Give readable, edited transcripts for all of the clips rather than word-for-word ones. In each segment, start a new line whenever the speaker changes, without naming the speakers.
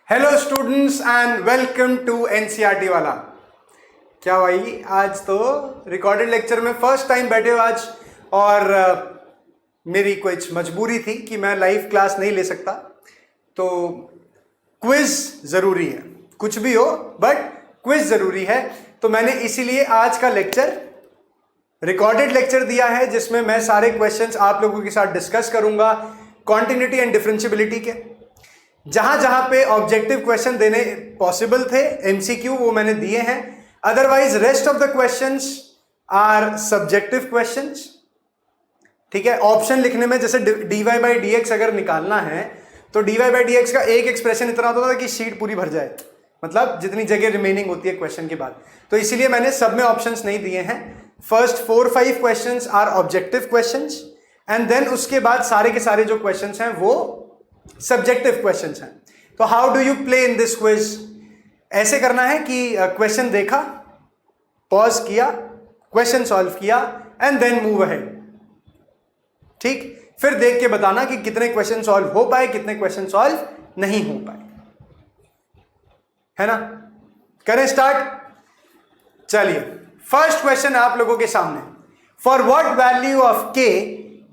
Hello students and welcome to NCERT वाला। क्या भाई, आज तो रिकॉर्डेड लेक्चर में फर्स्ट टाइम बैठे हो आज, और मेरी कुछ मजबूरी थी कि मैं लाइव क्लास नहीं ले सकता, तो क्विज ज़रूरी है। कुछ भी हो बट क्विज ज़रूरी है, तो मैंने इसीलिए आज का लेक्चर रिकॉर्डेड लेक्चर दिया है, जिसमें मैं सारे क्वेश्चंस आप लोगों के साथ डिस्कस करूंगा कॉन्टिन्यूटी एंड डिफरेंशिएबिलिटी के। जहां जहां पे ऑब्जेक्टिव क्वेश्चन देने पॉसिबल थे, एमसीक्यू, वो मैंने दिए हैं। Otherwise rest of the questions are subjective questions. ठीक है, ऑप्शन लिखने में जैसे dy बाई dx अगर निकालना है तो dy बाई dx का एक एक्सप्रेशन इतना होता था कि शीट पूरी भर जाए, मतलब जितनी जगह रिमेनिंग होती है क्वेश्चन के बाद। तो इसीलिए मैंने सब में ऑप्शंस नहीं दिए हैं। First 4-5 questions are objective questions, and then उसके बाद सारे के सारे जो क्वेश्चंस हैं वो सब्जेक्टिव क्वेश्चंस हैं। तो how do you play in this quiz? ऐसे करना है कि क्वेश्चन देखा, पॉज किया, क्वेश्चन सॉल्व किया एंड देन मूव अहेड। ठीक, फिर देख के बताना कि कितने क्वेश्चन सॉल्व हो पाए, कितने क्वेश्चन सॉल्व नहीं हो पाए, है ना। करें स्टार्ट। चलिए, फर्स्ट क्वेश्चन आप लोगों के सामने। For what value of k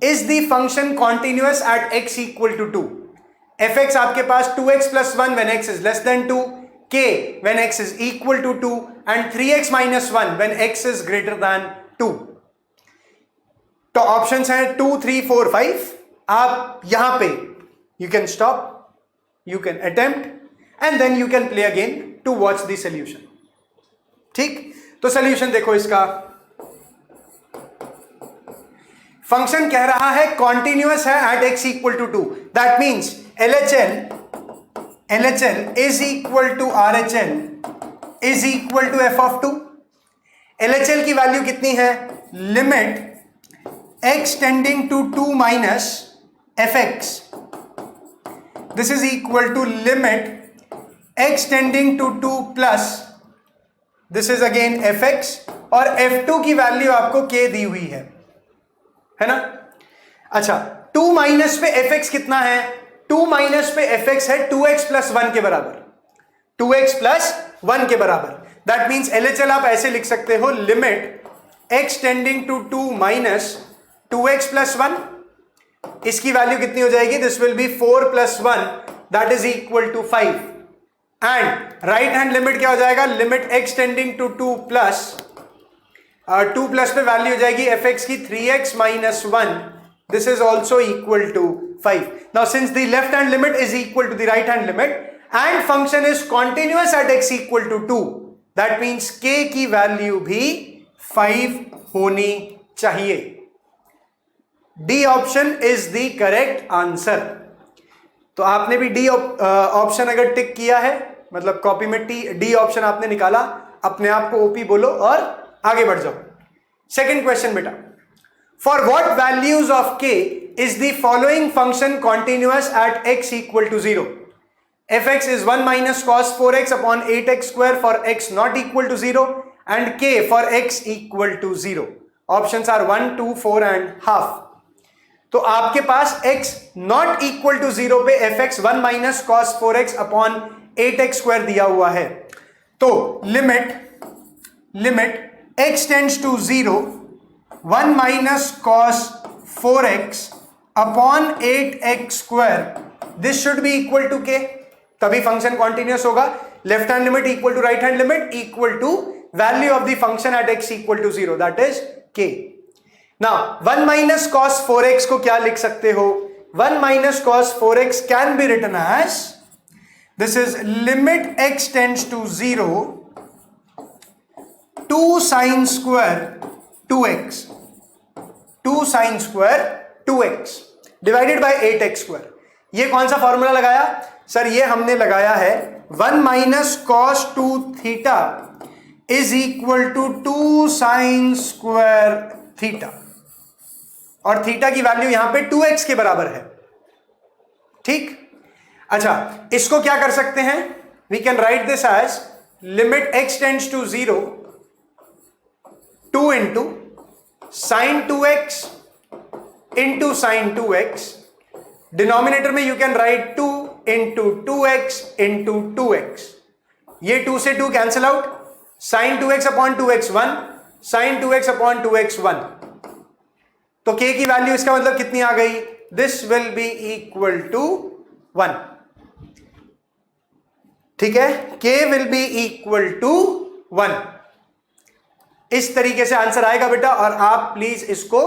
is the function continuous at x equal to 2? fx आपके पास 2x plus 1 when x is less than 2, k when x is equal to 2 and 3x minus 1 when x is greater than 2। तो options हैं 2, 3, 4, 5। आप यहां पे you can stop, you can attempt and then you can play again to watch the solution। ठीक, तो solution देखो इसका। Function कह रहा है कॉन्टिन्यूअस है at x equal to 2, that means LHL is equal to RHL is equal to f of 2। LHL की value कितनी है? Limit x tending to 2 minus fx, this is equal to limit x tending to 2 plus, this is again fx, और f2 की value आपको k दी हुई है ना। अच्छा, 2 माइनस पे fx कितना है? 2 माइनस पे fx है 2x प्लस 1 के बराबर, 2x प्लस 1 के बराबर। दैट मीन्स LHL आप ऐसे लिख सकते हो, limit x tending to 2 minus 2x plus 1, इसकी वैल्यू कितनी हो जाएगी? This will be 4 plus 1, that is equal to 5। And right hand limit क्या हो जाएगा? Limit x tending to 2 plus 2 plus पे वैल्यू हो जाएगी fx की 3x minus 1, this is also equal to 5। Now since the left hand limit is equal to the right hand limit and function is continuous at x equal to 2, that means k की value भी 5 होनी चाहिए। D option is the correct answer। तो आपने भी D option अगर टिक किया है, मतलब कॉपी में D ऑप्शन आपने निकाला, अपने आप को OP बोलो और आगे बढ़ जाओ। सेकेंड क्वेश्चन बेटा, for what values of k is the following function continuous at x equal to 0? fx is 1 minus cos 4x upon 8x square for x not equal to 0 and k for x equal to 0। Options are 1, 2, 4 and half। तो आपके पास x not equal to 0 पे fx 1 minus cos 4x upon 8x square दिया हुआ है। तो limit x tends to 0, 1 minus cos 4x upon 8x square, this should be equal to k, तभी function continuous होगा। Left hand limit equal to right hand limit equal to value of the function at x equal to 0, that is k। Now 1 minus cos 4x को क्या लिख सकते हो? 1 minus cos 4x can be written as, this is limit x tends to 0, 2 sin square 2x, 2 sin square 2x divided by 8x square. ये कौन सा formula लगाया sir? ये हमने लगाया है 1 minus cos 2 theta is equal to 2 sine square theta, और theta की वैल्यू यहां पे 2x के बराबर है। ठीक, अच्छा, इसको क्या कर सकते हैं? We can write this as limit x tends to 0, 2 into sine 2x into sine 2x, denominator में you can write 2 into 2x into 2x, ये 2 से 2 cancel out, sine 2x upon 2x 1, sine 2x upon 2x 1, तो k की value इसका मतलब कितनी आ गई, this will be equal to 1, ठीक है, k will be equal to 1। इस तरीके से आंसर आएगा बेटा, और आप प्लीज इसको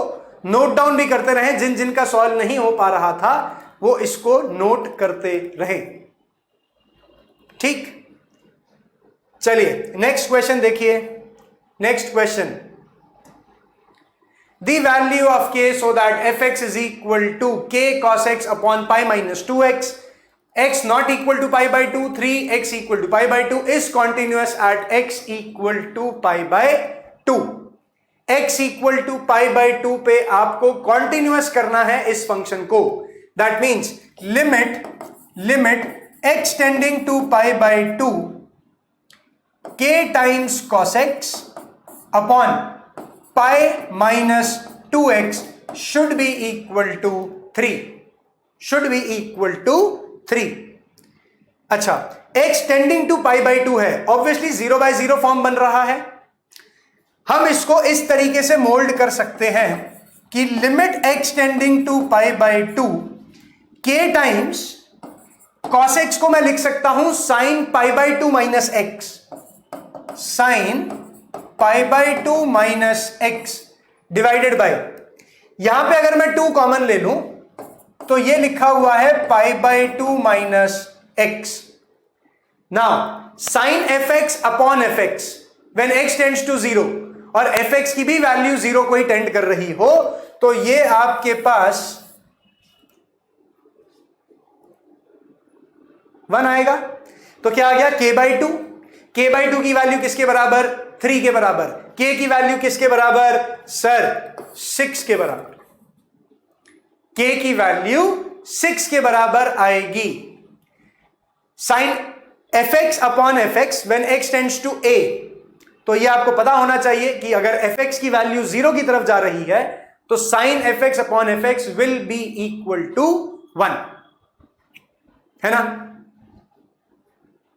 नोट डाउन भी करते रहें, जिन जिनका सॉल्व नहीं हो पा रहा था वो इसको नोट करते रहे, ठीक। चलिए नेक्स्ट क्वेश्चन देखिए, next question, the value of k so that fx is equal to k cos x upon pi minus 2x, x not equal to pi by 2, 3x equal to pi by 2 is continuous at x equal to pi by 2। x equal to pi by 2 पे आपको continuous करना है इस function को, that means limit x tending to pi by 2 k times cos x upon pi minus 2x should be equal to 3, should be equal to 3। अच्छा, x tending to pi by 2 है, obviously 0 by 0 form बन रहा है, हम इसको इस तरीके से मोल्ड कर सकते हैं कि limit x tending to pi by 2 k times cos x को मैं लिख सकता हूं sin pi by 2 minus x, sin pi by 2 minus x divided by, यहां पे अगर मैं 2 कॉमन ले लूं तो ये लिखा हुआ है pi by 2 minus x. Now sine f x upon f x when x tends to 0 और एफ एक्स की भी वैल्यू 0 को ही टेंड कर रही हो, तो ये आपके पास 1 आएगा। तो क्या आ गया, k बाई 2, k बाई 2 की वैल्यू किसके बराबर, 3 के बराबर, k की वैल्यू किसके बराबर सर, 6 के बराबर, k की वैल्यू 6 के बराबर आएगी। Sine f x upon f x when x tends to a, तो ये आपको पता होना चाहिए कि अगर एफ एक्स की वैल्यू 0 की तरफ जा रही है तो sine f x upon f x will be equal to 1, है ना।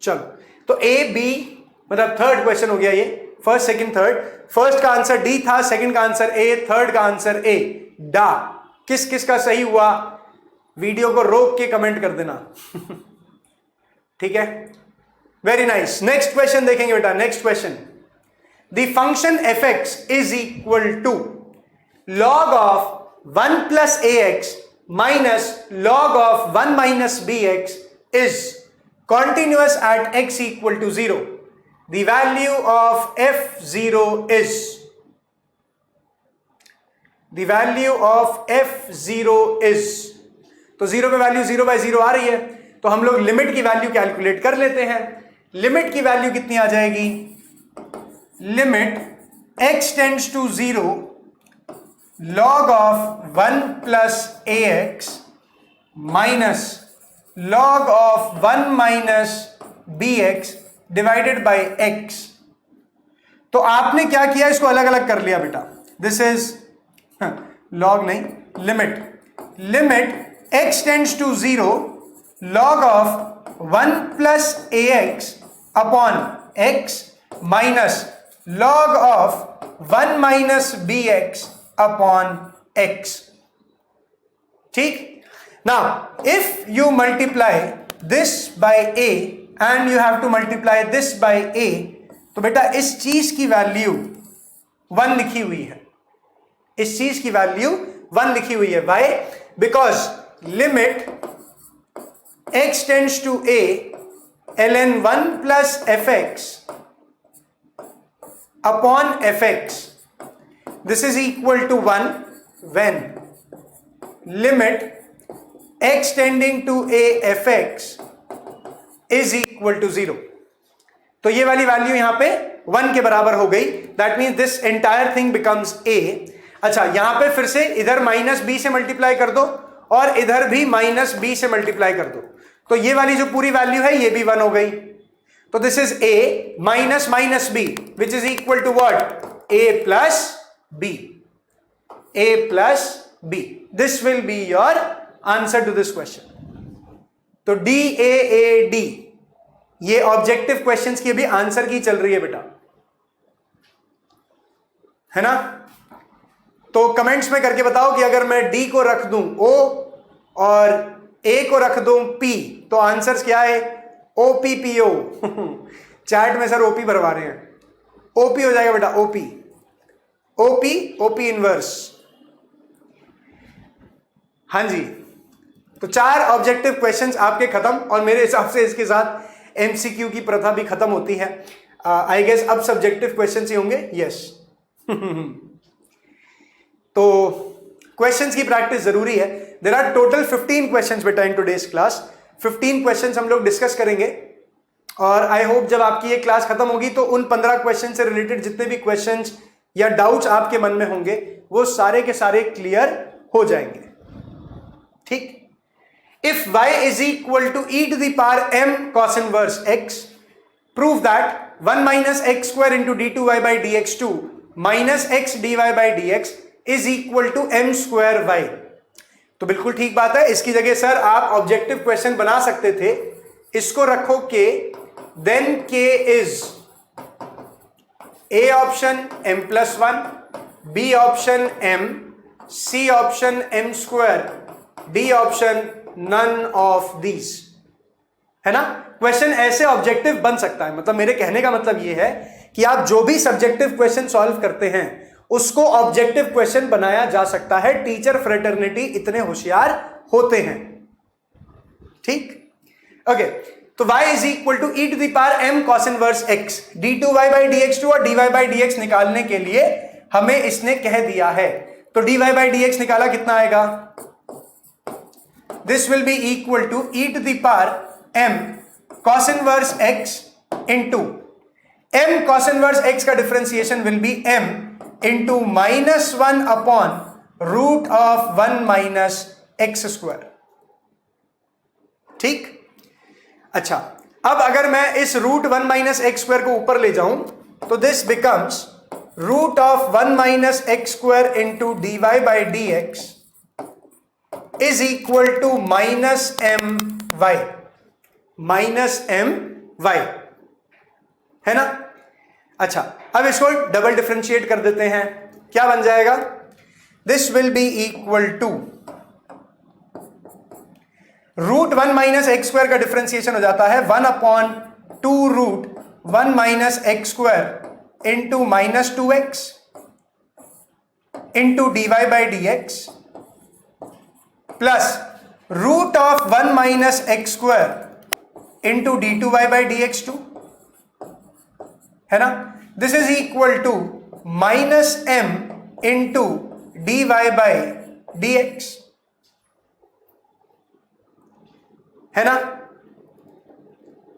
चलो, तो ए बी मतलब थर्ड क्वेश्चन हो गया ये, फर्स्ट सेकंड थर्ड, फर्स्ट का आंसर डी था, सेकंड का आंसर ए, थर्ड का आंसर ए, डा। किस किस का सही हुआ, वीडियो को रोक के कमेंट कर देना ठीक है, वेरी नाइस। नेक्स्ट क्वेश्चन देखेंगे बेटा, next question, the function f x is equal to log of 1 plus a x minus log of 1 minus b x is continuous at x equal to 0. The value of f0 is, the value of f0 is, तो 0 पे value 0 by 0 आ रही है, तो हम लोग limit की value calculate कर लेते हैं। लिमिट की वैल्यू कितनी आ जाएगी, limit x tends to 0 log of 1 plus ax minus log of 1 minus bx divided by x। तो आपने क्या किया, इसको अलग अलग कर लिया बेटा, दिस इज log नहीं, limit x tends to 0 log of 1 plus ax upon x minus log of 1 minus bx upon x, ठीक। Now, if you multiply this by a and you have to multiply this by a, तो बेटा इस चीज की value 1 लिखी हुई है, इस चीज की वैल्यू 1 लिखी हुई है। Why? Because limit x tends to a ln 1 plus fx upon fx, this is equal to 1 when limit x tending to a fx is equal to 0। तो ये वाली वैल्यू यहां पे 1 के बराबर हो गई, that means this entire thing becomes a। अच्छा, यहां पे फिर से इधर माइनस बी से मल्टीप्लाई कर दो और इधर भी माइनस बी से मल्टीप्लाई कर दो, तो ये वाली जो पूरी वैल्यू है ये भी 1 हो गई। तो this is a minus minus b which is equal to what, a plus b, a plus b। This will be your answer to this question। तो DAAD ये ऑब्जेक्टिव क्वेश्चंस की अभी आंसर की चल रही है बेटा, है ना। तो कमेंट्स में करके बताओ कि अगर मैं D को रख दूं O और A को रख दूं P तो आंसर क्या है? OPPO चैट में सर OP भरवा रहे हैं, OP हो जाएगा बेटा, OP इनवर्स। हाँ जी, तो 4 ऑब्जेक्टिव क्वेश्चंस आपके खत्म, और मेरे हिसाब से इसके साथ एमसीक्यू की प्रथा भी खत्म होती है। आई गेस अब सब्जेक्टिव क्वेश्चंस ही होंगे। यस तो क्वेश्चंस की प्रैक्टिस जरूरी है। देयर आर टोटल 15 क्वेश्चंस बेटा इन टुडेज क्लास। 15 क्वेश्चंस हम लोग डिस्कस करेंगे, और आई होप जब आपकी ये क्लास खत्म होगी तो उन 15 क्वेश्चन से रिलेटेड जितने भी क्वेश्चंस या डाउट्स आपके मन में होंगे वो सारे के सारे क्लियर हो जाएंगे। ठीक। If y is equal to e to the power m cos inverse x, prove that 1 minus x square into d2y by dx2 minus x dy by dx is equal to m square y। तो बिल्कुल ठीक बात है। इसकी जगह sir आप objective question बना सकते थे, इसको रखो k, then k is a option m plus 1, b option m, c option m square, d option none of these, है ना। क्वेश्चन ऐसे ऑब्जेक्टिव बन सकता है। मतलब मेरे कहने का मतलब यह है कि आप जो भी सब्जेक्टिव क्वेश्चन सॉल्व करते हैं उसको ऑब्जेक्टिव क्वेश्चन बनाया जा सकता है। टीचर फ्रेटर्निटी इतने होशियार होते हैं। ठीक, ओके। तो y is equal to e to the power m cos inverse x, d2y by dx2 और dy by dx निकालने के लिए हमें इसने कह दिया है। तो dy by dx निकाला, कितना आएगा? This will be equal to e to the power m cos inverse x into m cos inverse x का differentiation will be m into minus 1 upon root of 1 minus x square। ठीक। अच्छा, अब अगर मैं इस रूट 1 माइनस एक्स स्क्वायर को ऊपर ले जाऊं तो this becomes root of 1 minus x square into d y by d x is equal to minus m y, है ना। अच्छा, अब इसको डबल डिफरेंशिएट कर देते हैं। क्या बन जाएगा? This will be equal to root 1 minus x square का डिफरेंशिएशन हो जाता है 1 upon 2 root 1 minus x square into minus 2x into d y by d x plus root of 1 minus x square into d two y by d x two, है ना। This is equal to minus m into d y by d x, है ना।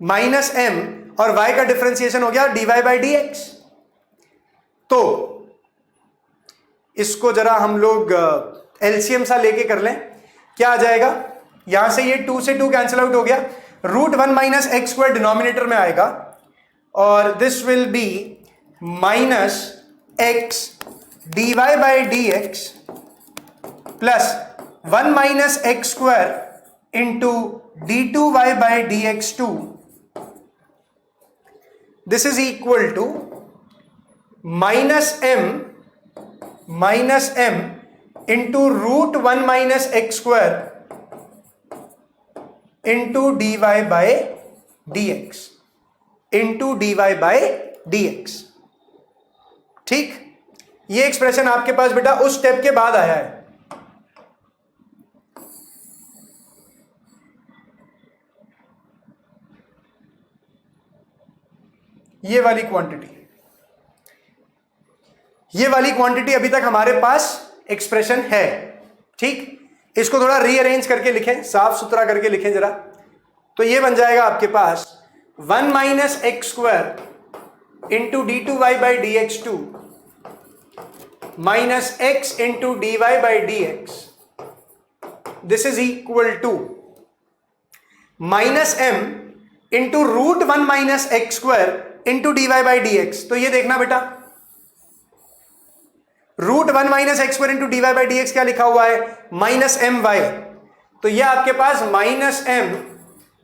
Minus m और y का differentiation हो गया d y by d x. तो इसको जरा हम लोग एलसीएम सा लेके कर लें। क्या आ जाएगा? यहां से ये 2 से 2 कैंसिल आउट हो गया। Root 1 minus x square denominator में आएगा और this will be minus x d y by d x plus 1 minus x square into d two y by d x two. This is equal to minus m into root 1 minus x square into d y by d x into d y by d x. ठीक, ये expression आपके पास बेटा उस step के बाद आया है। ये वाली क्वांटिटी अभी तक हमारे पास एक्सप्रेशन है। ठीक, इसको थोड़ा रीअरेंज करके लिखें, साफ सुथरा करके लिखें जरा। तो ये बन जाएगा आपके पास 1 minus x square into d two y by d x two minus x into d y by d x. This is equal to minus m into root 1 minus x square into d y by d x. तो ये देखना बेटा, root 1 minus x square into d y by d x क्या लिखा हुआ है? Minus m y. तो ये आपके पास minus m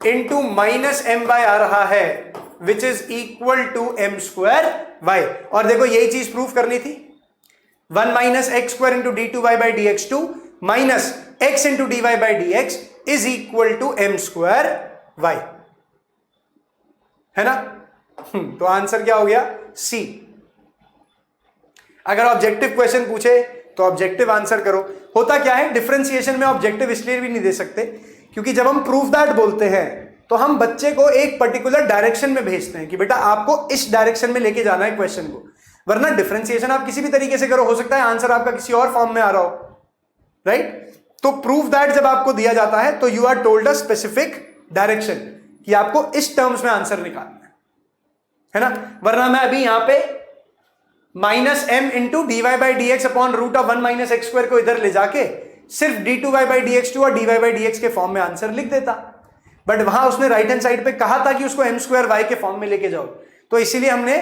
into minus m y आ रहा है which is equal to m square y. और देखो यही चीज प्रूफ करनी थी, 1 minus x square into d two y by d x two minus x into d y by d x is equal to m square y, है ना। तो answer क्या हो गया? सी। अगर ऑब्जेक्टिव क्वेश्चन पूछे तो ऑब्जेक्टिव आंसर करो। होता क्या है, डिफरेंशिएशन में ऑब्जेक्टिव इसलिए भी नहीं दे सकते क्योंकि जब हम प्रूफ दैट बोलते हैं तो हम बच्चे को एक पर्टिकुलर डायरेक्शन में भेजते हैं कि बेटा आपको इस डायरेक्शन में लेके जाना है क्वेश्चन को, वरना डिफरेंशिएशन आप किसी भी तरीके से करो, हो सकता है आंसर आपका किसी और फॉर्म में आ रहा हो, राइट। तो प्रूफ दैट जब आपको दिया जाता है तो you are told a specific direction कि आपको इस टर्म्स में आंसर निकालना है ना। वरना मैं अभी यहां पे minus m into d y by d x upon root of 1 minus x square को इधर ले जाके सिर्फ d two y by d x two और d y by d x के फॉर्म में आंसर लिख देता, बट वहां उसने राइट हैंड साइड पे कहा था कि उसको एम स्क्वायर वाई के फॉर्म में लेके जाओ, तो इसीलिए हमने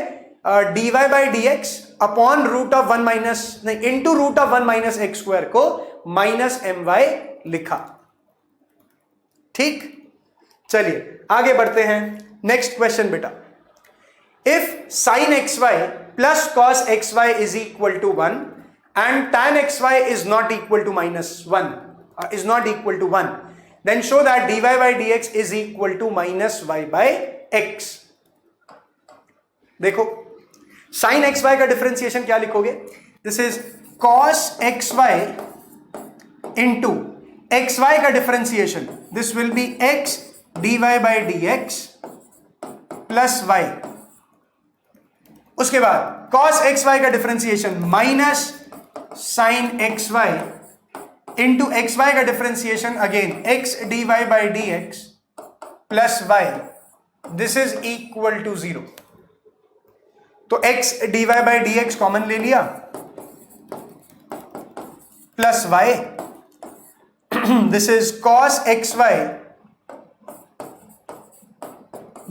d y by d x upon root of 1 minus नहीं into root of 1 minus x square को माइनस एम वाई लिखा। ठीक, चलिए आगे बढ़ते हैं। नेक्स्ट क्वेश्चन बेटा, if sine x y plus cos x y is equal to 1 and tan xy is not equal to minus 1 is not equal to 1, then show that dy by dx is equal to minus y by x। देखो sin xy का differentiation क्या लिखोगे? This is cos xy into xy का differentiation, this will be x dy by dx plus y। उसके बाद cos xy का differentiation minus sine x y into x y का differentiation again x d y by d x plus y, this is equal to 0। तो x d y by d x common ले लिया plus y, this is cos x Y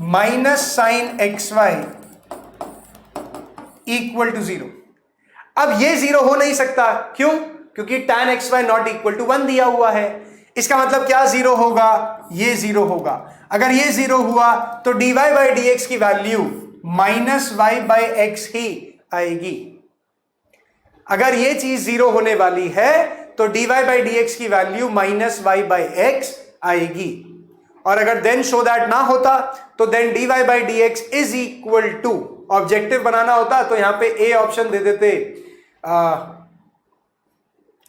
minus sine x y equal to 0। अब ये 0 हो नहीं सकता, क्यों? क्योंकि tan x y not equal to 1 दिया हुआ है। इसका मतलब क्या 0 होगा? ये 0 होगा। अगर ये 0 हुआ तो dy बाई डी एक्स की value minus y by x ही आएगी। अगर ये चीज 0 होने वाली है तो dy बाई डी एक्स की value minus y by x आएगी। और अगर देन शो दैट ना होता तो then dy by d x is equal to, objective बनाना होता तो यहां पे ए ऑप्शन दे देते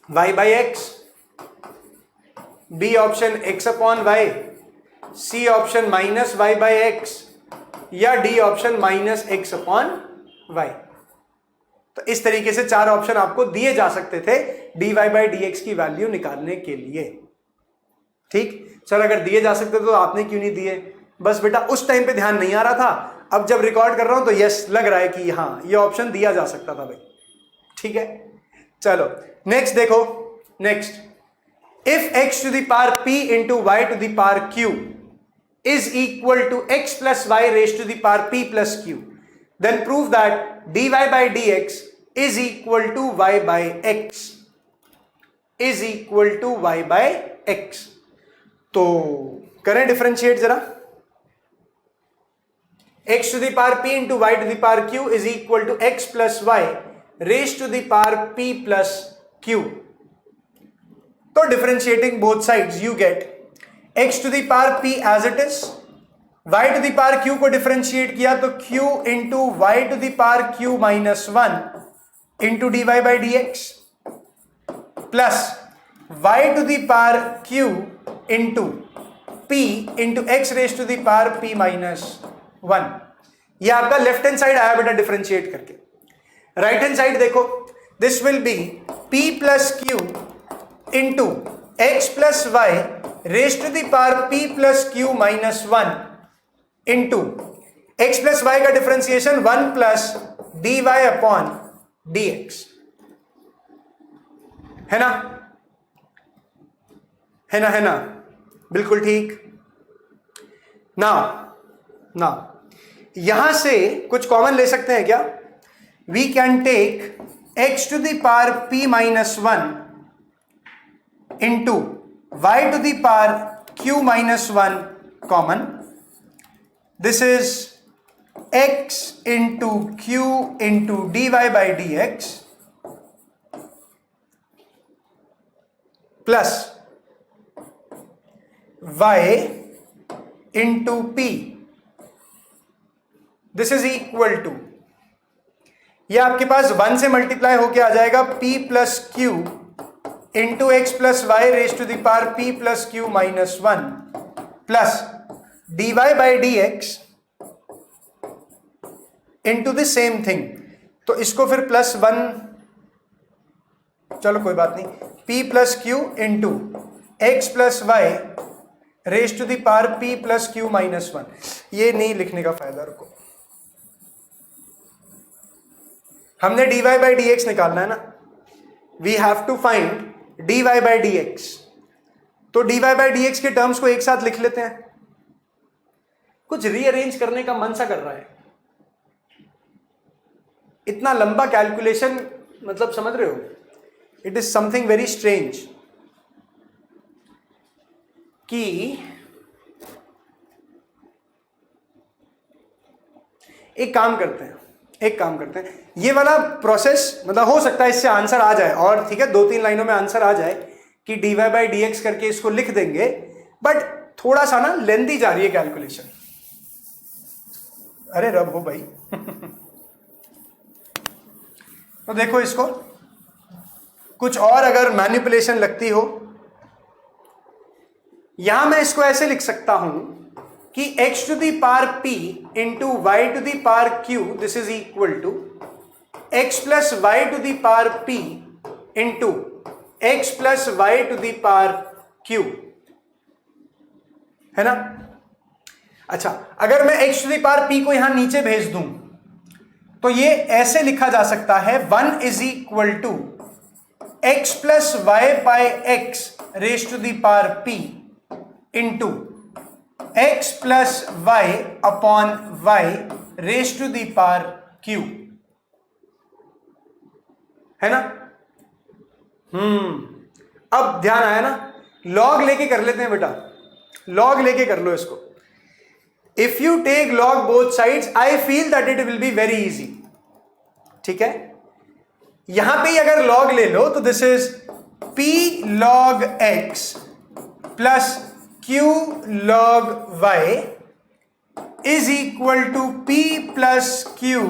y by x, B option x upon y, C option minus y by x या D option minus x upon y. तो इस तरीके से 4 ऑप्शन आपको दिए जा सकते थे dy बाई डी एक्स की वैल्यू निकालने के लिए। ठीक, सर अगर दिए जा सकते तो आपने क्यों नहीं दिए? बस बेटा उस टाइम पे ध्यान नहीं आ रहा था, अब जब रिकॉर्ड कर रहा हूं तो यस लग रहा है कि हाँ ये ऑप्शन दिया जा सकता था भाई। ठीक है, चलो नेक्स्ट देखो। Next, if x to the power p into y to the power q is equal to x plus y raise to the power p plus q, then prove that dy by d x is equal to y by x is equal to y by x. तो करें differentiate जरा। x to the power p into y to the power q is equal to x plus y raised to the power p plus q. तो differentiating both sides you get x to the power p as it is, y to the power q को differentiate किया तो q into y to the power q minus 1 into dy by dx plus y to the power q into p into x raised to the power p minus 1। ये आपका left hand side आया बेटा differentiate करके। Right hand side देखो, this will be p plus q into x plus y raise to the power p plus q minus 1 into x plus y का differentiation 1 plus d y upon d x, है ना? है ना? है ना? बिल्कुल ठीक। नाउ यहां से कुछ कॉमन ले सकते हैं क्या? We can take x to the power p minus 1 into y to the power q minus 1 common, this is x into q into dy by d x plus y into p, this is equal to, ये आपके पास 1 से multiply होके आ जाएगा p plus q into x plus y raise to the power p plus q minus 1 plus dy by d x into the same thing. तो इसको फिर प्लस 1, चलो कोई बात नहीं, p plus q into x plus y raise to the power p plus q minus 1। ये नहीं लिखने का फायदा, रुको, हमने dy बाई डी एक्स निकालना है ना, we have to find dy by d x. तो dy बाई डी एक्स के टर्म्स को एक साथ लिख लेते हैं। कुछ रीअरेंज करने का मन सा कर रहा है, इतना लंबा कैलकुलेशन, मतलब समझ रहे हो, it is something very strange कि एक काम करते हैं, ये वाला प्रोसेस, मतलब हो सकता है इससे आंसर आ जाए, और ठीक है 2-3 लाइनों में आंसर आ जाए कि dy बाई डी एक्स करके इसको लिख देंगे, बट थोड़ा सा ना लेंथी जा रही है कैलकुलेशन। अरे रब हो भाई तो देखो, इसको कुछ और अगर मैनिपुलेशन लगती हो, यहां मैं इसको ऐसे लिख सकता हूं कि x to the power p into y to the power q, this is equal to x plus y to the power p into x plus y to the power q, है ना। अच्छा, अगर मैं x to the power p को यहां नीचे भेज दूं तो ये ऐसे लिखा जा सकता है, 1 is equal to x plus y by x raise to the power p into x plus y upon y raise to the power q, है ना। अब ध्यान आया ना, लॉग लेके कर लेते हैं बेटा, लॉग लेके कर लो इसको। If you take log both sides, I feel that it will be very easy, ठीक है। यहां पे ही अगर लॉग ले लो तो this is p log x plus q log y is equal to p plus q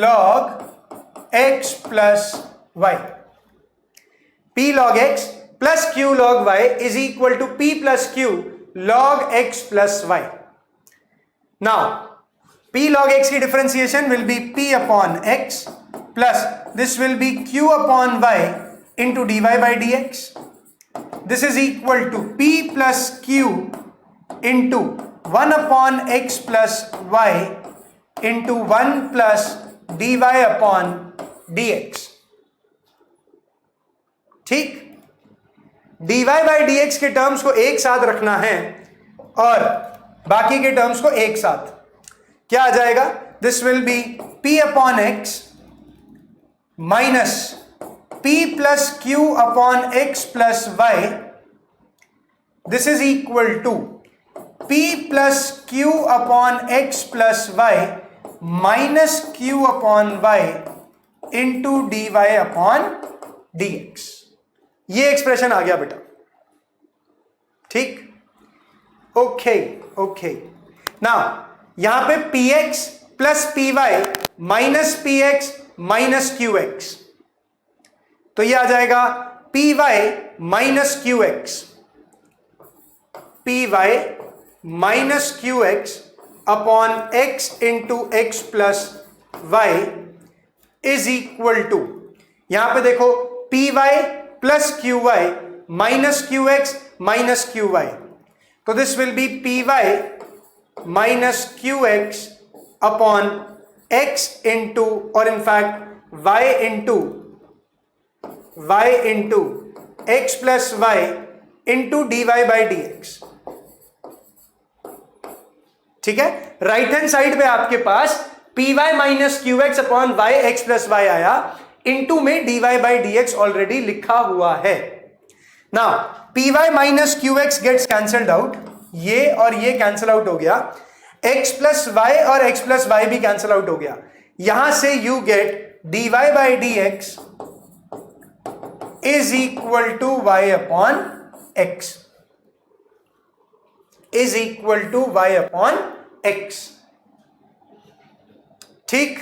log x plus y। p log x plus q log y is equal to p plus q log x plus y। Now, p log x की differentiation will be p upon x plus this will be q upon y into dy by dx. This is equal to p plus q into 1 upon x plus y into 1 plus dy upon dx. ठीक, dy by dx के terms को एक साथ रखना है और बाकी के टर्म्स को एक साथ। क्या आ जाएगा? This will be p upon x minus p plus q upon x plus y, this is equal to p plus q upon x plus y minus q upon y into dy upon dx। ये expression आ गया बेटा, ठीक। Okay now यहां पे px plus py minus px minus qx, तो ये आ जाएगा py minus qx, py minus qx upon x into x plus y is equal to, यहां पे देखो py plus qy minus qx minus qy, तो this will be py minus qx upon x into, और in fact y into x plus y into dy by d x, ठीक है। Right hand side पे आपके पास py minus qx upon y x plus y आया, into में dy by d x already लिखा हुआ है। Now py minus qx gets cancelled out, ये और ये कैंसिल आउट हो गया, x प्लस वाई और x प्लस वाई भी कैंसिल आउट हो गया। यहां से you get dy by d x is equal to y upon x, is equal to y upon x. ठीक,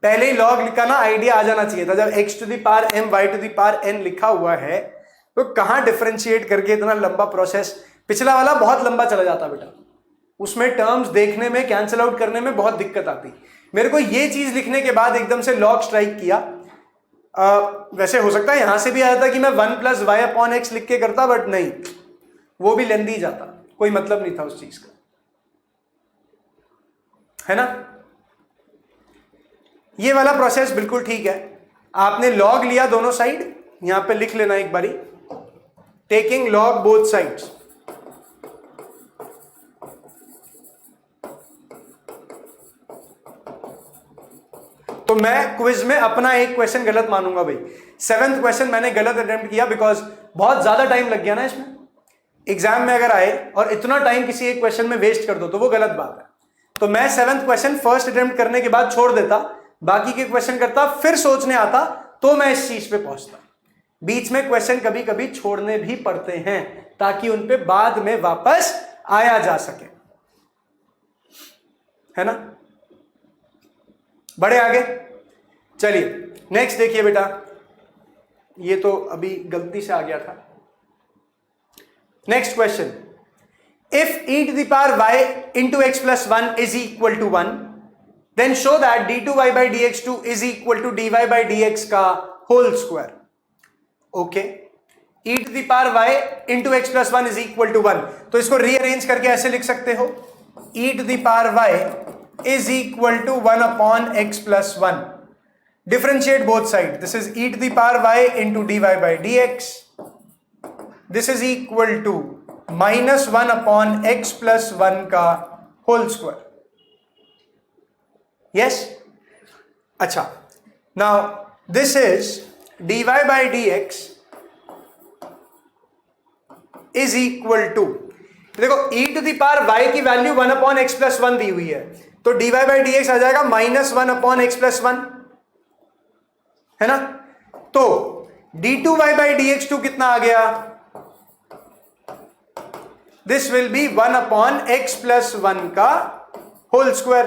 पहले ही लॉग लिखा ना, आइडिया आ जाना चाहिए था। जब x to the power m y to the power n लिखा हुआ है तो कहां डिफरेंशिएट करके इतना लंबा प्रोसेस, पिछला वाला बहुत लंबा चला जाता बेटा, उसमें टर्म्स देखने में, कैंसिल आउट करने में बहुत दिक्कत आती। मेरे को ये चीज लिखने के बाद एकदम से लॉग स्ट्राइक किया। वैसे हो सकता है यहां से भी आया था कि मैं 1 प्लस वाई अपॉन एक्स लिख के करता, बट नहीं, वो भी लेंदी जाता, कोई मतलब नहीं था उस चीज का, है ना। ये वाला प्रोसेस बिल्कुल ठीक है। आपने लॉग लिया दोनों साइड, यहां पे लिख लेना एक बारी, टेकिंग लॉग बोथ साइड्स। तो मैं क्विज में अपना एक क्वेश्चन गलत मानूंगा भाई। 7th क्वेश्चन मैंने गलत अटेम्प्ट किया बिकॉज बहुत ज्यादा टाइम लग गया ना इसमें। एग्जाम में अगर आए और इतना टाइम किसी एक क्वेश्चन में वेस्ट कर दो तो वो गलत बात है। तो मैं 7th क्वेश्चन फर्स्ट अटेम्प्ट करने के बाद छोड़ देता, बाकी के क्वेश्चन करता, फिर सोचने आता तो मैं इस चीज पे पहुंचता। बीच में क्वेश्चन कभी कभी छोड़ने भी पड़ते हैं ताकि उन पे बाद में वापस आया जा सके, है ना। बढ़े आगे, चलिए नेक्स्ट देखिए बेटा, ये तो अभी गलती से आ गया था। Next question, if e to the power y into x plus 1 is equal to 1, then show that d2y by dx2 is equal to dy by dx का whole square. Okay, e to the power y into x plus 1 is equal to 1, तो इसको rearrange करके ऐसे लिख सकते हो, e to the power y is equal to 1 upon x plus 1. Differentiate both sides. This is e to the power y into dy by dx. This is equal to minus 1 upon x plus 1 का whole square. Yes? अच्छा, now this is dy by dx is equal to, देखो e to the power y की value 1 upon x plus 1 दी हुई है, तो dy by dx आ जाएगा minus 1 upon x plus 1, है ना। तो d2y by dx2 कितना आ गया, this will be 1 upon x plus 1 का होल स्क्वायर।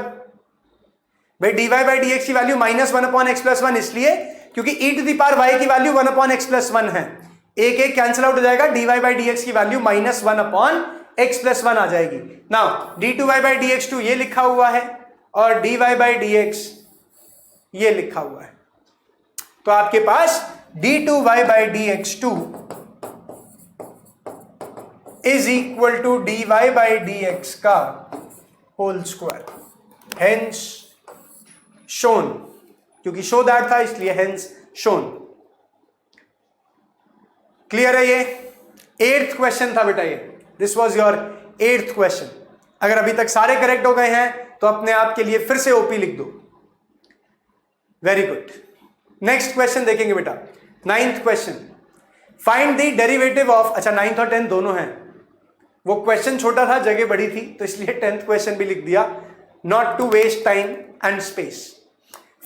भाई dy by dx की value minus 1 upon x plus 1 इसलिए क्योंकि e to the power y की वैल्यू 1 upon x plus 1 है, एक एक कैंसिल आउट हो जाएगा, dy by dx की value minus 1 upon x plus 1 आ जाएगी। नाउ d2y by dx2 ये लिखा हुआ है और dy by dx ये लिखा हुआ है, तो आपके पास d2y by dx2 is equal to dy by dx का होल स्क्वायर, hence shown, क्योंकि show that था इसलिए hence shown। क्लियर है ये? 8th क्वेश्चन था बेटा ये, this was your 8th question. अगर अभी तक सारे करेक्ट हो गए हैं तो अपने आप के लिए फिर से ओपी लिख दो। वेरी गुड, नेक्स्ट क्वेश्चन देखेंगे बेटा। 9th question, find the derivative of, अच्छा 9th और 10th दोनों हैं, वो क्वेश्चन छोटा था, जगह बड़ी थी, तो इसलिए 10th क्वेश्चन भी लिख दिया, not to waste time and space.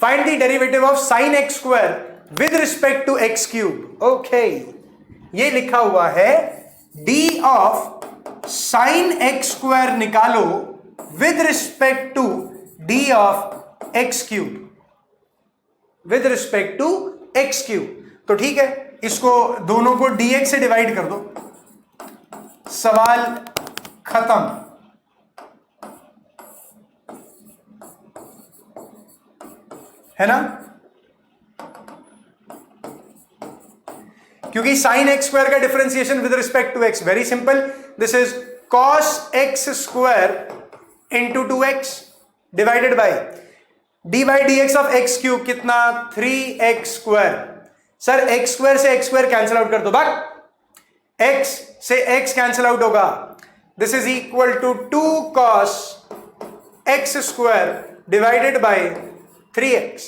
Find the derivative of sine x square with respect to x cube. Okay, ये लिखा हुआ है d of sine x square निकालो with respect to d of x cube, with respect to x cube. तो ठीक है, इसको दोनों को dx से डिवाइड कर दो, सवाल खत्म। है ना, क्योंकि साइन एक्स स्क्वायर का differentiation with respect to x very simple, this is cos x square into 2x divided by d by d x of x cube, कितना 3x square. Sir x square से x square cancel out कर दो, but x से x cancel out होगा, this is equal to 2 cos x square divided by 3x,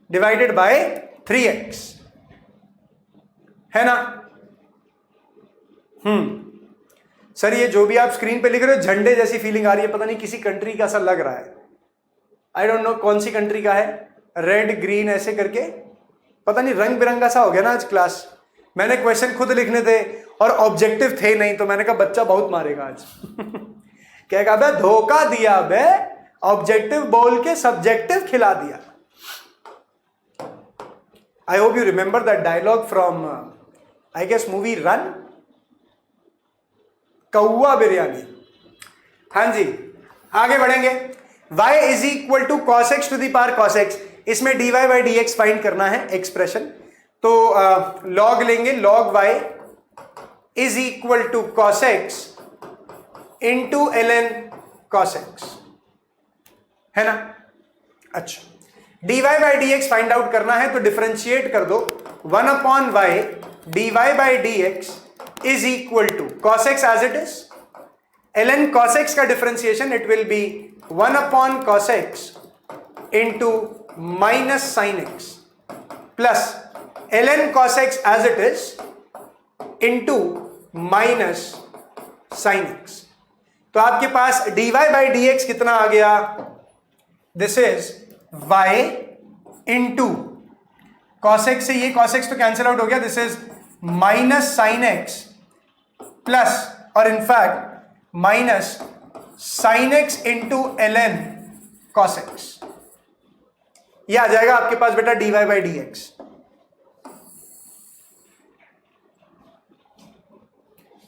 divided by 3x, है ना। Sir ये जो भी आप स्क्रीन पे लिख रहे हो झंडे जैसी फीलिंग आ रही है, पता नहीं किसी कंट्री का सा लग रहा है, आई डोंट नो कौन सी कंट्री का है, रेड ग्रीन ऐसे करके, पता नहीं रंग बिरंगा सा हो गया ना आज क्लास। मैंने क्वेश्चन खुद लिखने थे और ऑब्जेक्टिव थे नहीं, तो मैंने कहा बच्चा बहुत मारेगा आज कहेगा बे धोखा दिया बे, ऑब्जेक्टिव बोल के सब्जेक्टिव खिला दिया। I hope you remember that dialogue from I guess movie Run, कौआ बिरयानी। हाँ जी, आगे बढ़ेंगे। y is equal to cos x to the power cos x, इसमें dy by d x find करना है एक्सप्रेशन, तो log लेंगे, log y is equal to cos x into ln cos x, है ना। अच्छा, dy by d x find out करना है, तो डिफरेंशिएट कर दो, 1 upon y dy by d x is equal to cos x as it is, ln cos x का differentiation it will be 1 upon cos x into minus sin x plus ln cos x as it is into minus sin x। तो आपके पास dy by dx कितना आ गया, this is y into cos x से ये cos x तो cancel out हो गया, this is minus sin x plus और in fact minus sine x into ln cos x, ये आ जाएगा आपके पास बेटा dy बाई डी एक्स।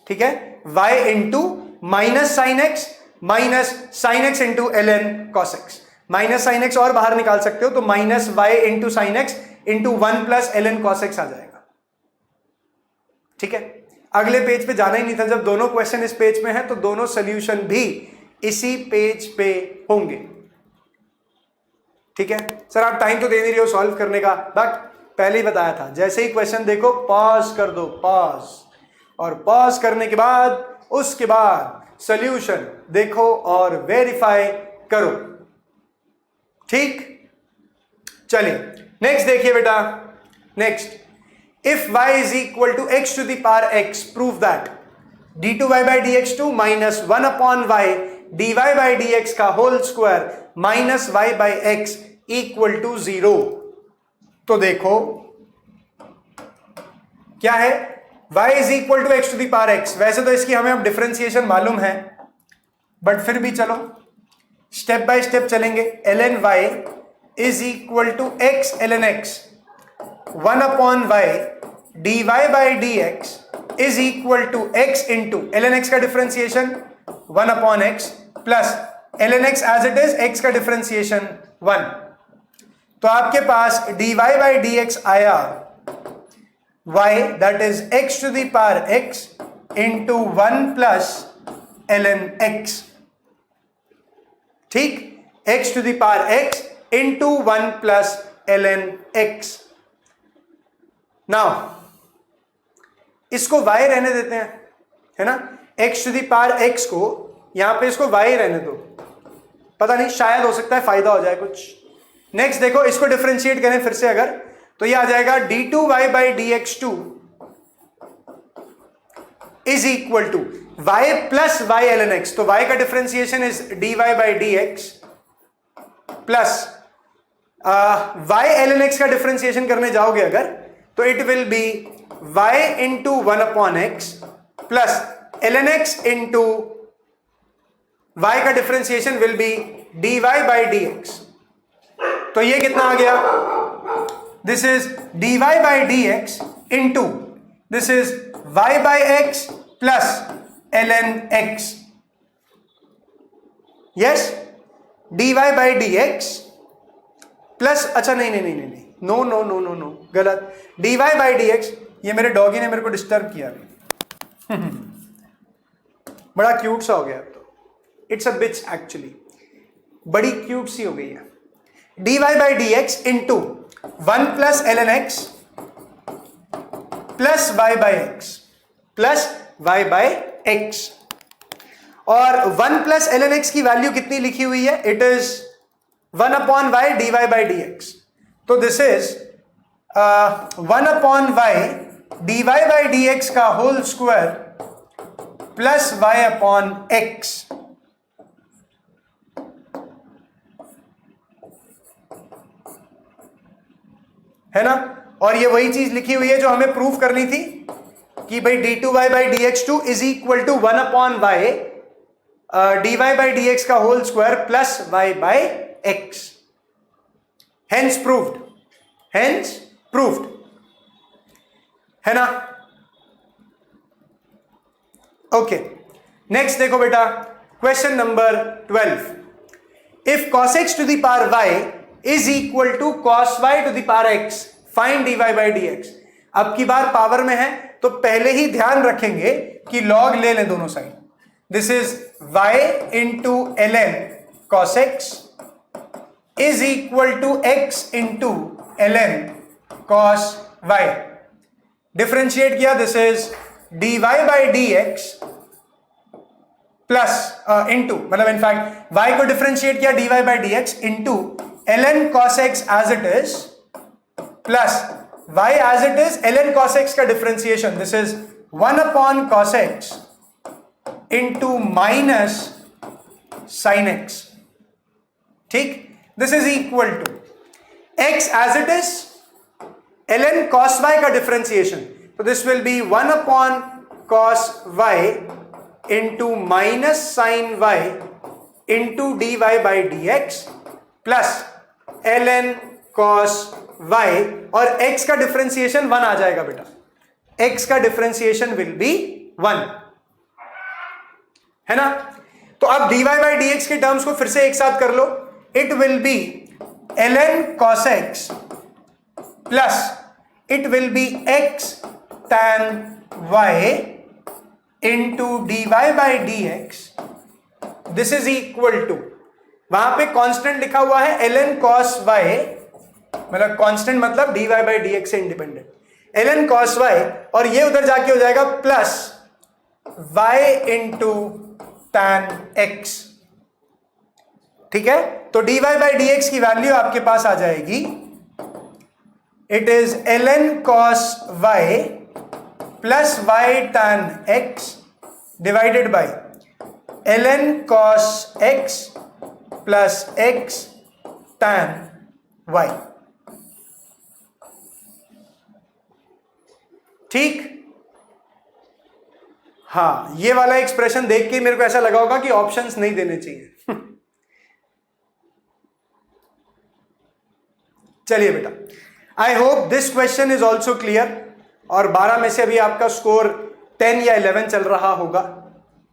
ठीक है, y into minus sine x into ln cos x, minus sine x और बाहर निकाल सकते हो, तो minus y into sine x into 1 plus ln cos x आ जाएगा। ठीक है, अगले पेज पे जाना ही नहीं था, जब दोनों क्वेश्चन इस पेज पे हैं तो दोनों सॉल्यूशन भी इसी पेज पे होंगे। ठीक है सर, आप टाइम तो दे नहीं रहे हो सॉल्व करने का, बट पहले ही बताया था जैसे ही क्वेश्चन देखो पॉज कर दो, पॉज, और पॉज करने के बाद उसके बाद सॉल्यूशन देखो और वेरीफाई करो। ठीक, चलिए नेक्स्ट देखिए बेटा, next, if y is equal to x to the power x, prove that d2y by dx2 minus 1 upon y dy by dx का whole square minus y by x equal to 0। तो देखो क्या है, y is equal to x to the power x, वैसे तो इसकी हमें अब डिफरेंशिएशन मालूम है, बट फिर भी चलो स्टेप बाय स्टेप चलेंगे। ln y is equal to x ln x, 1 upon y dy by dx is equal to x into ln x का differentiation 1 upon x plus ln x as it is x का differentiation 1। तो आपके पास dy by dx आया y that is x to the power x into 1 plus ln x। ठीक, x to the power x into 1 plus ln x। Now इसको y रहने देते हैं, है ना, x to the power x को यहां पे इसको y रहने दो, पता नहीं शायद हो सकता है फायदा हो जाए कुछ। नेक्स्ट देखो, इसको डिफरेंशिएट करें फिर से अगर, तो ये आ जाएगा d2y by dx2 is equal to y plus y ln x, तो y का differentiation is dy by dx plus y ln x का डिफरेंशिएशन करने जाओगे अगर, तो it will be y into 1 upon x plus ln x into y का differentiation will be dy by dx। तो ये कितना आ गया, this is dy by dx into this is y by x plus ln x। Yes, dy by dx plus, अच्छा नहीं नहीं नहीं नहीं, no no no no no, गलत, dy बाई dx, ये मेरे डॉगी ने मेरे को डिस्टर्ब किया बड़ा क्यूट सा हो गया, तो इट्स अ बिच एक्चुअली, बड़ी क्यूट सी हो गई है। dy by dx into 1 plus ln x plus y by x plus y by x, और 1 प्लस ln x की वैल्यू कितनी लिखी हुई है, it is 1 upon y dy by dx, तो this is 1 upon y dy by dx का whole square plus y upon x. है ना? और ये वही चीज लिखी हुई है जो हमें प्रूफ करनी थी कि भाई d2y by dx2 is equal to 1 upon y dy by dx का whole square plus y by x। Hence proved, hence proved. है ना? ओके, नेक्स्ट देखो बेटा, question number 12। If cos x to the power y is equal to cos y to the power x, find dy by dx। अब की बार power में है तो पहले ही ध्यान रखेंगे कि लॉग ले लें दोनों side. This is y into ln cos x is equal to x into ln cos y। Differentiate किया, this is dy by dx plus into, मतलब इनफैक्ट y को डिफरेंशिएट किया dy by dx into ln cos x as it is plus y as it is ln cos x का differentiation, this is 1 upon cos x into minus sin x। ठीक, this is equal to x as it is ln cos y का differentiation, तो this will be 1 upon cos y into minus sin y into dy by dx plus ln cos y, और x का differentiation 1 आ जाएगा बेटा, x का differentiation will be 1। है ना? तो अब dy बाई dx के टर्म्स को फिर से एक साथ कर लो। It will be ln cos x plus it will be x tan y into dy by dx। This is equal to, वहां पे कांस्टेंट लिखा हुआ है ln cos y, मतलब कांस्टेंट मतलब dy बाई dx से इंडिपेंडेंट, ln cos y, और ये उधर जाके हो जाएगा plus y into tan x। ठीक है? तो dy बाई dx की वैल्यू आपके पास आ जाएगी, it is ln cos y plus y tan x divided by ln cos x plus x tan y। ठीक? हाँ, ये वाला एक्सप्रेशन देख के मेरे को ऐसा लगा होगा कि ऑप्शंस नहीं देने चाहिए। चलिए बेटा, I hope this question is also clear. और 12 में से अभी आपका स्कोर 10 या 11 चल रहा होगा।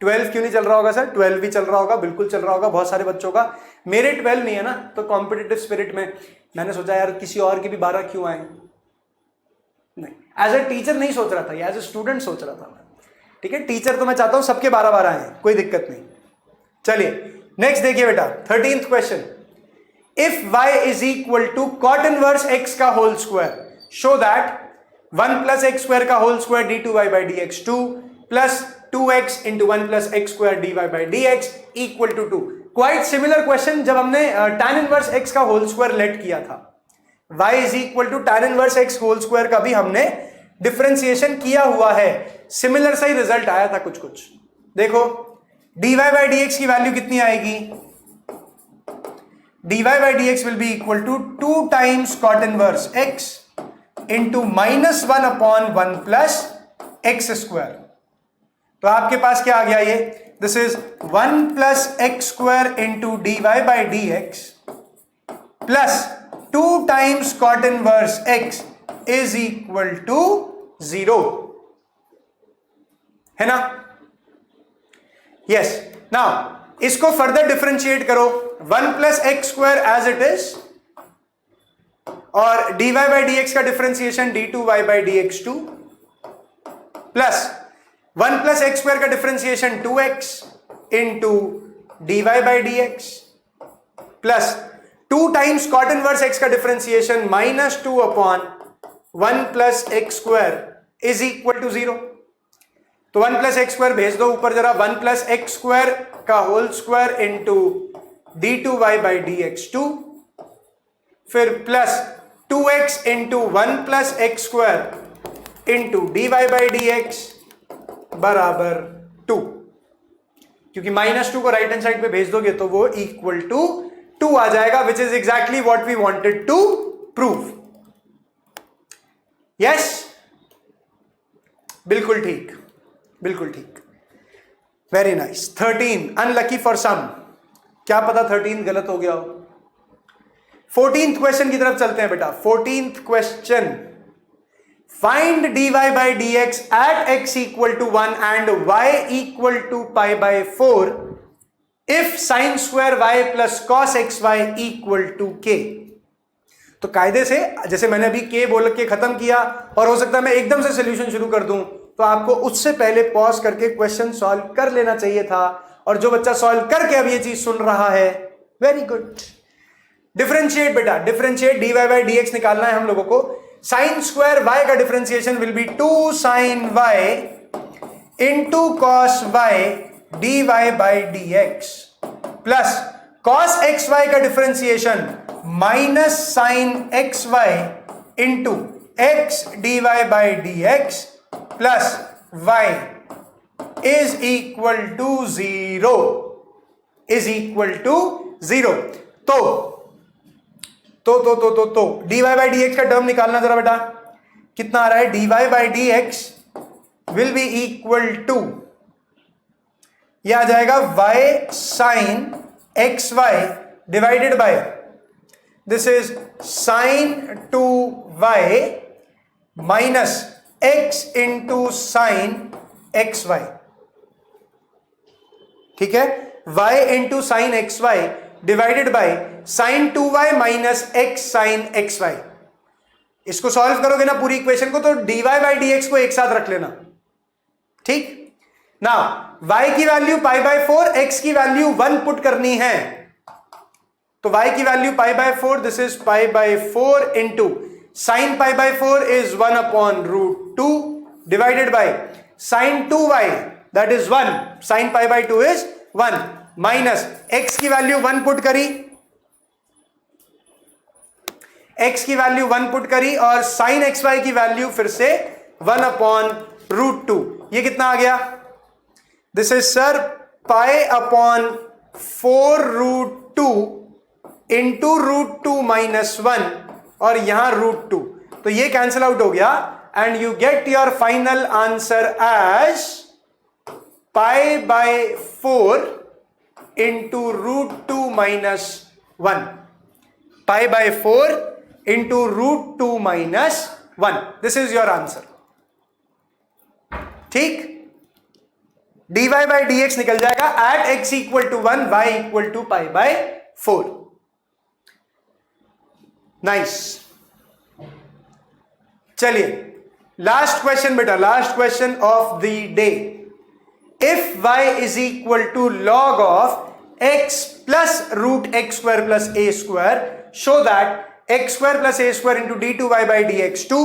12 क्यों नहीं चल रहा होगा सर? 12 भी चल रहा होगा, बिल्कुल चल रहा होगा बहुत सारे बच्चों का। मेरे 12 नहीं है ना, तो कॉम्पिटिटिव स्पिरिट में मैंने सोचा यार किसी और के भी 12 क्यों आए। नहीं, एज अ टीचर नहीं सोच रहा था, एज अ स्टूडेंट सोच रहा था। ठीक है, टीचर तो मैं चाहता हूं सबके 12 आए, कोई दिक्कत नहीं। चलिए नेक्स्ट देखिए बेटा, 13th question. If y is equal to cot inverse x का whole square, show that 1 plus x square का whole square d2y by dx2 plus 2x into 1 plus x square dy by dx equal to 2। Quite similar question जब हमने tan inverse x का whole square let किया था। y is equal to tan inverse x whole square का भी हमने differentiation किया हुआ है, सिमिलर सा ही रिजल्ट आया था कुछ कुछ। देखो dy बाई dx की वैल्यू कितनी आएगी? dy by dx will be equal to 2 times cot inverse x into minus 1 upon 1 plus x square. तो आपके पास क्या आ गया ये? This is 1 plus x square into dy by dx plus 2 times cot inverse x is equal to 0। है ना? Yes. Now इसको फर्दर डिफरेंशिएट करो, 1 plus x square as it is, और dy बाई dx का differentiation d2y by dx2 plus 1 plus x square का differentiation 2x into dy by dx plus 2 times cot inverse x का differentiation minus 2 upon 1 plus x square is equal to 0। तो 1 plus x square भेज दो ऊपर जरा, 1 plus x square का whole square into d2y by dx2 फिर plus 2x into 1 plus x square into dy by dx बराबर 2, क्योंकि -2 को राइट हैंड साइड पे भेज दोगे तो वो इक्वल टू 2 आ जाएगा, which is exactly what we wanted to prove. Yes, बिल्कुल ठीक, बिल्कुल ठीक. Very nice. 13 unlucky for some. क्या पता 13 गलत हो गया हो. 14th क्वेश्चन की तरफ चलते हैं बेटा. 14th question, find dy by dx at x equal to 1 and y equal to pi by 4 if sin square y plus cos xy equal to k. तो कायदे से जैसे मैंने अभी k बोल के खत्म किया, और हो सकता है मैं एकदम से सोल्यूशन शुरू कर दूं, तो आपको उससे पहले पॉज करके क्वेश्चन सॉल्व कर लेना चाहिए था. और जो बच्चा सॉल्व करके अब ये चीज सुन रहा है, वेरी गुड. डिफरेंशिएट बेटा, डिफरेंशिएट dy by dx निकालना है हम लोगों को. साइन स्क्वायर y का differentiation will be 2 sin y into cos y dy by dx plus cos xy का differentiation minus sine xy into x dy by dx plus y is equal to 0, is equal to 0. तो dy by dx का term निकालना जरा बेटा. कितना आ रहा है? dy by dx will be equal to, यह आ जाएगा y sine xy divided by, this is sine 2y minus x into sine xy. ठीक है, y into sine xy divided by sine 2y minus x sine xy. इसको solve करोगे ना पूरी equation को, तो dy by dx को एक साथ रख लेना. ठीक ना, y की वैल्यू पाई बाय 4, x की वैल्यू 1 पुट करनी है. तो y की value pi by 4, this is pi by 4 into sine pi by 4 is 1 upon root 2 divided by sine 2y that is 1, sine pi by 2 is 1 minus x की value 1 put करी, x की value 1 put करी, और sign xy की value फिर से 1 upon root 2. ये कितना आ गया? This is sir pi upon 4 root 2 into root 2 minus 1, और यहां रूट 2. तो ये कैंसिल आउट हो गया, and you get your final answer as pi by 4 into root 2 minus 1. Pi by 4 into root 2 minus 1. This is your answer. ठीक, dy by dx निकल जाएगा at x equal to 1, y equal to pi by 4. Nice. चलिए last question बेटा, last question of the day. If y is equal to log of x plus root x square plus a square, show that x square plus a square into d2y by dx2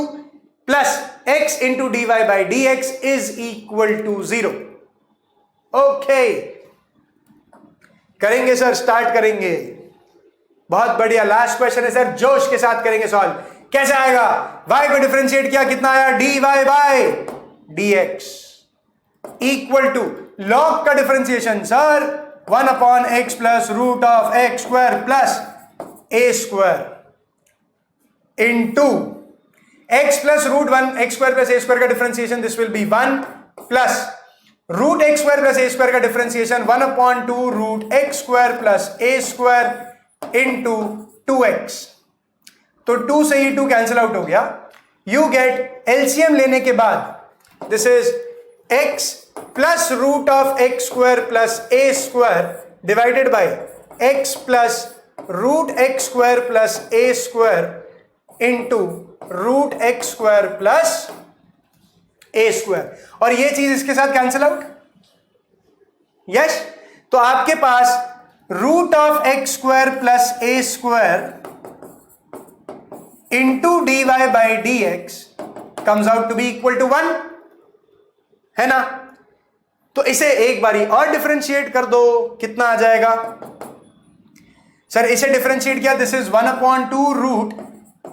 plus x into dy by dx is equal to 0. Okay, करेंगे sir, start करेंगे. बहुत बढ़िया. Last question है sir, जोश के साथ करेंगे solve. कैसे आएगा? y को डिफरेंशिएट किया, कितना आया? dy by dx equal to log का differentiation sir 1 upon x plus root of x square plus a square into x plus root 1 x square plus a square का differentiation, this will be 1 plus root x square plus a square का differentiation 1 upon 2 root x square plus a square into 2x. तो 2 से ही 2 cancel out हो गया. You get LCM लेने के बाद this is x plus root of x square plus a square divided by x plus root x square plus a square into root x square plus a square. और ये चीज इसके साथ cancel out. Yes, तो आपके पास root of x square plus a square into dy by dx comes out to be equal to 1, है ना. तो इसे एक बारी और डिफरेंशिएट कर दो, कितना आ जाएगा सर? इसे डिफरेंशिएट किया, this is 1 upon 2 root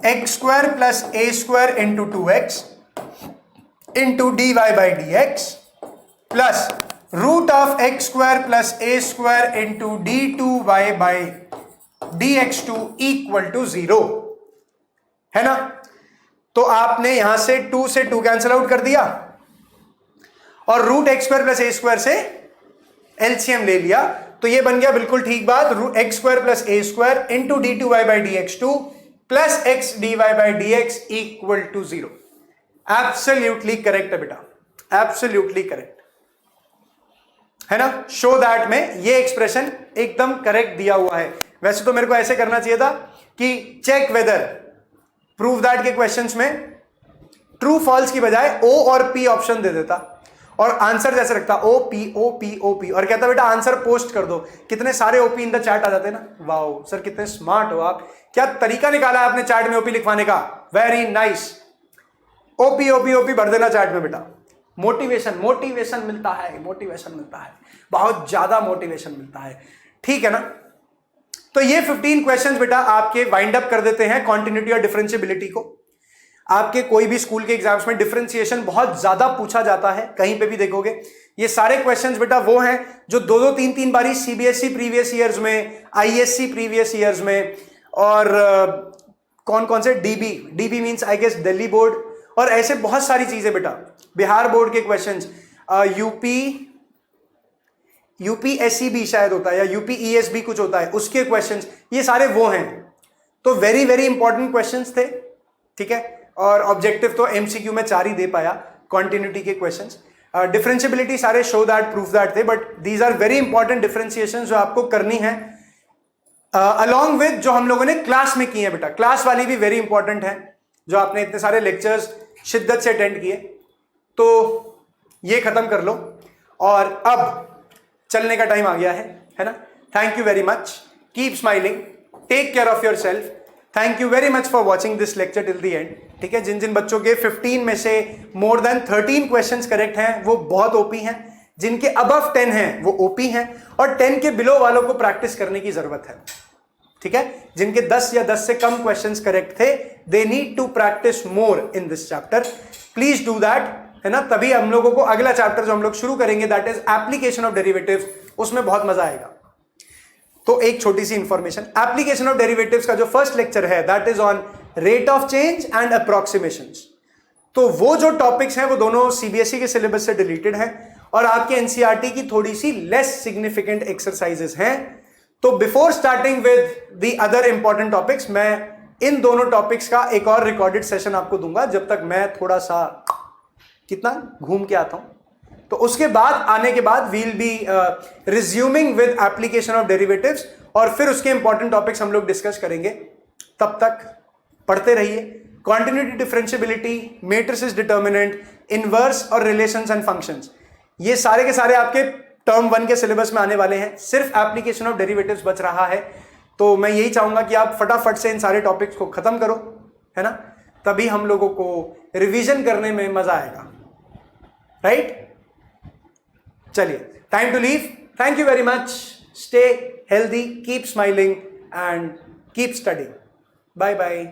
x square plus a square into 2x into dy by dx plus root of x square plus a square into d2y by dx2 equal to 0, है ना। तो आपने यहां से 2 से 2 cancel out कर दिया और root x square plus a square से एलसीएम ले लिया, तो ये बन गया बिल्कुल ठीक बात, root x square plus a square into d2y by dx2 plus x dy by dx equal to 0। Absolutely correct है बेटा, एब्सोल्युटली करेक्ट, है ना। शो दैट में ये एक्सप्रेशन एकदम करेक्ट दिया हुआ है। वैसे तो मेरे को ऐसे करना चाहिए था कि चेक वेदर प्रूव दैट के क्वेश्चंस में ट्रू फॉल्स की बजाय ओ और पी ऑप्शन दे देता और आंसर जैसे रखता O P O P O P और कहता बेटा आंसर पोस्ट कर दो, कितने सारे ओपी इन द चैट आ जाते ना। वाओ सर कितने स्मार्ट हो आप, क्या तरीका निकाला है आपने चैट में ओपी लिखवाने का, very nice. OP OP OP भर देना चैट में बेटा, मोटिवेशन मोटिवेशन मिलता है, मोटिवेशन मिलता है, बहुत ज्यादा मोटिवेशन मिलता है, ठीक है ना। तो ये 15 क्वेश्चंस बेटा आपके वाइंड अप कर देते हैं कॉन्टिन्यूटी और डिफरेंशिएबिलिटी को। आपके कोई भी स्कूल के एग्जाम्स में डिफरेंशिएशन बहुत ज्यादा पूछा जाता है, कहीं पे भी देखोगे ये सारे क्वेश्चंस बेटा वो हैं जो 2-2 3-3 बारी सीबीएसई प्रीवियस ईयर्स में, आईएससी प्रीवियस ईयर्स में, और कौन कौन से DB means I guess Delhi board, और ऐसे बहुत सारी चीजें बेटा, बिहार बोर्ड के क्वेश्चंस, यूपीएससी भी शायद होता है या यूपीईएस भी कुछ होता है, उसके क्वेश्चंस, ये सारे वो हैं। तो वेरी वेरी इंपॉर्टेंट क्वेश्चंस थे, ठीक है। और ऑब्जेक्टिव तो एमसीक्यू में 4 ही दे पाया, कॉन्टिन्यूटी के क्वेश्चंस, डिफरेंशिएबिलिटी सारे शो दैट प्रूफ दैट थे, but these are very important differentiation जो आपको करनी है अलॉन्ग विद जो हम लोगों ने क्लास में की है बेटा। क्लास वाली भी वेरी इंपॉर्टेंट है, जो आपने इतने सारे लेक्चर्स शिद्दत से अटेंड किए, तो ये खत्म कर लो और अब चलने का टाइम आ गया है ना। Thank you very much, keep smiling, take care of yourself, thank you very much for watching this lecture till the end, ठीक है। जिन जिन बच्चों के 15 में से मोर देन 13 क्वेश्चंस करेक्ट हैं वो बहुत ओपी हैं, जिनके अबव 10 हैं वो ओपी हैं, और 10 के बिलो वालों को प्रैक्टिस करने की जरूरत है, ठीक है। जिनके 10 या 10 से कम क्वेश्चंस करेक्ट थे, they need to practice more in this chapter, please do that, है ना। तभी हम लोगों को अगला चैप्टर जो हम लोग शुरू करेंगे that is application of derivatives, उसमें बहुत मजा आएगा। तो एक छोटी सी इंफॉर्मेशन, एप्लीकेशन ऑफ डेरिवेटिव्स का जो फर्स्ट लेक्चर है that is on rate of change and approximations. तो वो जो टॉपिक्स हैं वो दोनों सीबीएसई के सिलेबस से डिलीटेड हैं और आपके एनसीईआरटी की थोड़ी सी लेस सिग्निफिकेंट एक्सरसाइजेस हैं। तो before starting with the other important topics, मैं इन दोनों टॉपिक्स का एक और रिकॉर्डेड सेशन आपको दूंगा, जब तक मैं थोड़ा सा कितना घूम के आता हूं। तो उसके बाद आने के बाद we'll be resuming with application of derivatives, और फिर उसके इंपॉर्टेंट टॉपिक्स हम लोग डिस्कस करेंगे। तब तक पढ़ते रहिए, continuity, differentiability, matrices, determinant, inverse और रिलेशंस एंड फंक्शंस, ये सारे के सारे आपके टर्म 1 के सिलेबस में आने वाले हैं। सिर्फ एप्लीकेशन ऑफ डेरिवेटिव्स बच रहा है, तो मैं यही चाहूंगा कि आप फटाफट से इन सारे टॉपिक्स को खत्म करो, है ना। तभी हम लोगों को रिवीजन करने में मजा आएगा, राइट। चलिए, time to leave, thank you very much, stay healthy, keep smiling and keep studying, bye bye.